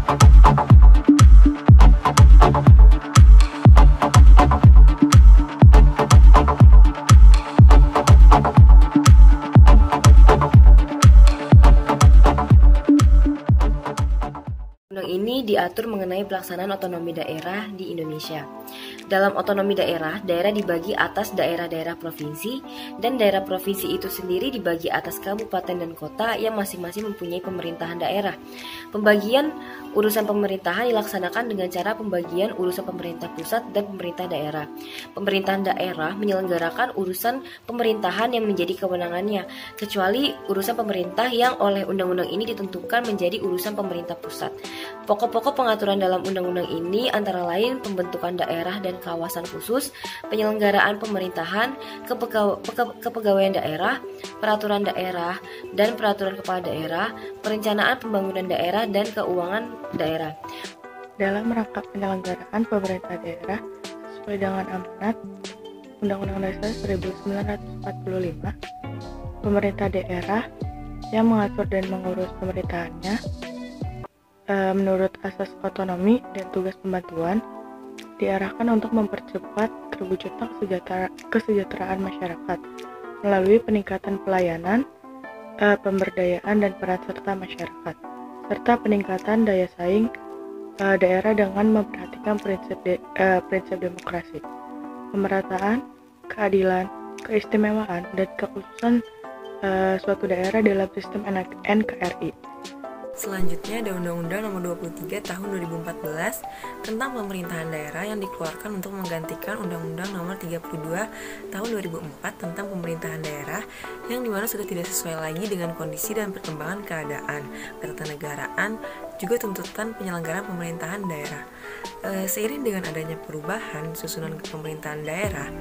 Undang ini diatur mengenai pelaksanaan otonomi daerah di Indonesia. Dalam otonomi daerah, daerah dibagi atas daerah-daerah provinsi, dan daerah provinsi itu sendiri dibagi atas kabupaten dan kota yang masing-masing mempunyai pemerintahan daerah. Pembagian urusan pemerintahan dilaksanakan dengan cara pembagian urusan pemerintah pusat dan pemerintah daerah. Pemerintahan daerah menyelenggarakan urusan pemerintahan yang menjadi kewenangannya, kecuali urusan pemerintah yang oleh undang-undang ini ditentukan menjadi urusan pemerintah pusat. Pokok-pokok pengaturan dalam undang-undang ini antara lain pembentukan daerah dan kawasan khusus, penyelenggaraan pemerintahan, kepegawaian daerah, peraturan daerah dan peraturan kepala daerah, perencanaan pembangunan daerah dan keuangan daerah. Dalam rangka penyelenggaraan pemerintah daerah sesuai dengan amanat Undang-Undang Dasar 1945, pemerintah daerah yang mengatur dan mengurus pemerintahannya menurut asas otonomi dan tugas pembantuan diarahkan untuk mempercepat terwujudnya kesejahteraan masyarakat melalui peningkatan pelayanan, pemberdayaan dan peran serta masyarakat, serta peningkatan daya saing daerah dengan memperhatikan prinsip demokrasi, pemerataan, keadilan, keistimewaan, dan kekhususan suatu daerah dalam sistem NKRI. Selanjutnya ada Undang-Undang Nomor 23 Tahun 2014 tentang pemerintahan daerah yang dikeluarkan untuk menggantikan Undang-Undang Nomor 32 Tahun 2004 tentang pemerintahan daerah yang dimana sudah tidak sesuai lagi dengan kondisi dan perkembangan keadaan, ketatanegaraan, juga tuntutan penyelenggaraan pemerintahan daerah. Seiring dengan adanya perubahan susunan pemerintahan daerah,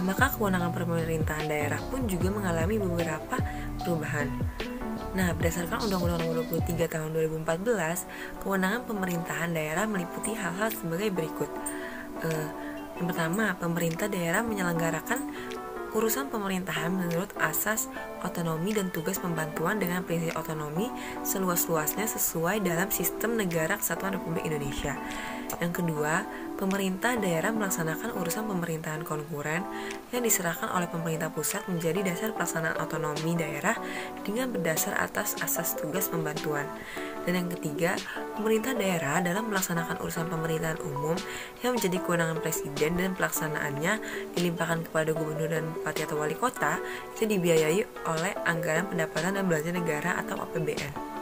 maka kewenangan pemerintahan daerah pun juga mengalami beberapa perubahan. Nah, berdasarkan Undang-Undang Nomor 23 Tahun 2014, kewenangan pemerintahan daerah meliputi hal-hal sebagai berikut. Yang pertama, pemerintah daerah menyelenggarakan urusan pemerintahan menurut asas otonomi dan tugas pembantuan dengan prinsip otonomi seluas-luasnya sesuai dalam sistem negara kesatuan Republik Indonesia. Yang kedua, pemerintah daerah melaksanakan urusan pemerintahan konkuren yang diserahkan oleh pemerintah pusat menjadi dasar pelaksanaan otonomi daerah dengan berdasar atas asas tugas pembantuan. Dan yang ketiga, pemerintah daerah dalam melaksanakan urusan pemerintahan umum yang menjadi kewenangan presiden dan pelaksanaannya dilimpahkan kepada gubernur dan bupati atau wali kota, itu dibiayai oleh anggaran pendapatan dan belanja negara atau APBN.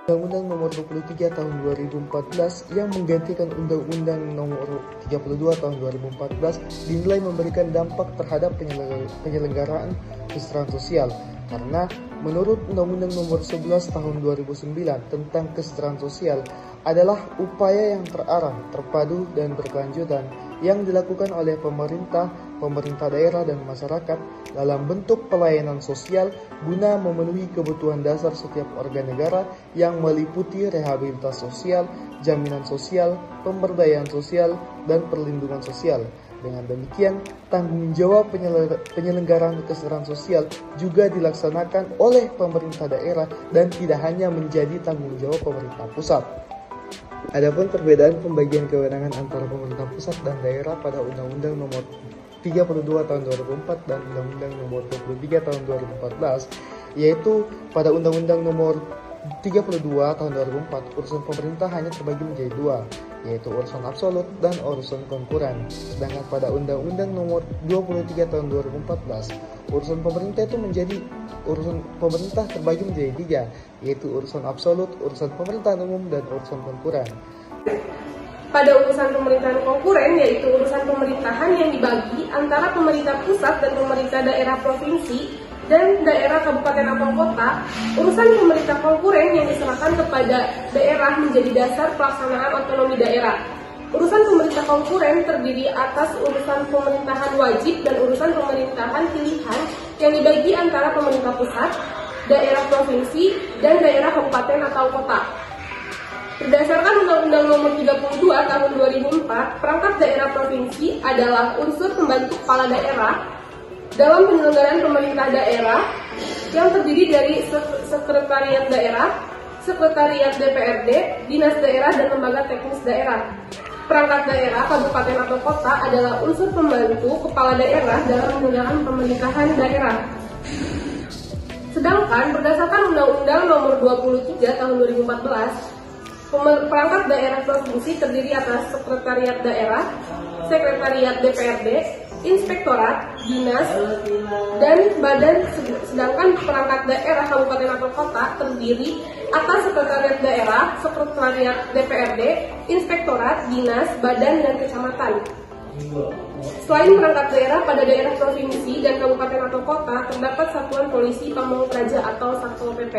Undang-Undang Nomor 23 Tahun 2014 yang menggantikan Undang-Undang Nomor 32 Tahun 2014 dinilai memberikan dampak terhadap penyelenggaraan kesejahteraan sosial karena menurut Undang-Undang Nomor 11 Tahun 2009 tentang kesejahteraan sosial adalah upaya yang terarah, terpadu dan berkelanjutan yang dilakukan oleh pemerintah daerah dan masyarakat dalam bentuk pelayanan sosial guna memenuhi kebutuhan dasar setiap warga negara yang meliputi rehabilitasi sosial, jaminan sosial, pemberdayaan sosial, dan perlindungan sosial. Dengan demikian, tanggung jawab penyelenggaraan kesejahteraan sosial juga dilaksanakan oleh pemerintah daerah dan tidak hanya menjadi tanggung jawab pemerintah pusat. Adapun perbedaan pembagian kewenangan antara pemerintah pusat dan daerah pada Undang-Undang Nomor 32 Tahun 2004 dan Undang-Undang Nomor 23 Tahun 2014, yaitu pada Undang-Undang Nomor 32 Tahun 2004, urusan pemerintah hanya terbagi menjadi dua, yaitu urusan absolut dan urusan konkuren. Sedangkan pada Undang-Undang Nomor 23 Tahun 2014, urusan pemerintah itu menjadi urusan pemerintah terbagi menjadi tiga, yaitu urusan absolut, urusan pemerintahan umum, dan urusan konkuren. Pada urusan pemerintahan konkuren, yaitu urusan pemerintahan yang dibagi antara pemerintah pusat dan pemerintah daerah provinsi dan daerah kabupaten atau kota, urusan pemerintah konkuren yang diserahkan kepada daerah menjadi dasar pelaksanaan otonomi daerah. Urusan pemerintah konkuren terdiri atas urusan pemerintahan wajib dan urusan pemerintahan pilihan yang dibagi antara pemerintah pusat, daerah provinsi, dan daerah kabupaten atau kota. Berdasarkan Undang-Undang Nomor 32 Tahun 2004, perangkat daerah provinsi adalah unsur pembantu kepala daerah dalam penyelenggaraan pemerintah daerah yang terdiri dari sekretariat daerah, Sekretariat DPRD, Dinas Daerah, dan Lembaga Teknis Daerah. Perangkat daerah, kabupaten atau kota adalah unsur pembantu kepala daerah dalam menjalankan pemerintahan daerah. Sedangkan berdasarkan Undang-Undang Nomor 23 Tahun 2014, perangkat daerah provinsi terdiri atas Sekretariat Daerah, Sekretariat DPRD, Inspektorat, Dinas, dan Badan. Sedangkan perangkat daerah kabupaten atau kota terdiri atas Sekretariat Daerah, Sekretariat DPRD, Inspektorat, Dinas, Badan, dan Kecamatan. Selain perangkat daerah, pada daerah provinsi dan kabupaten atau kota terdapat Satuan Polisi Pamong Praja atau Satpol PP.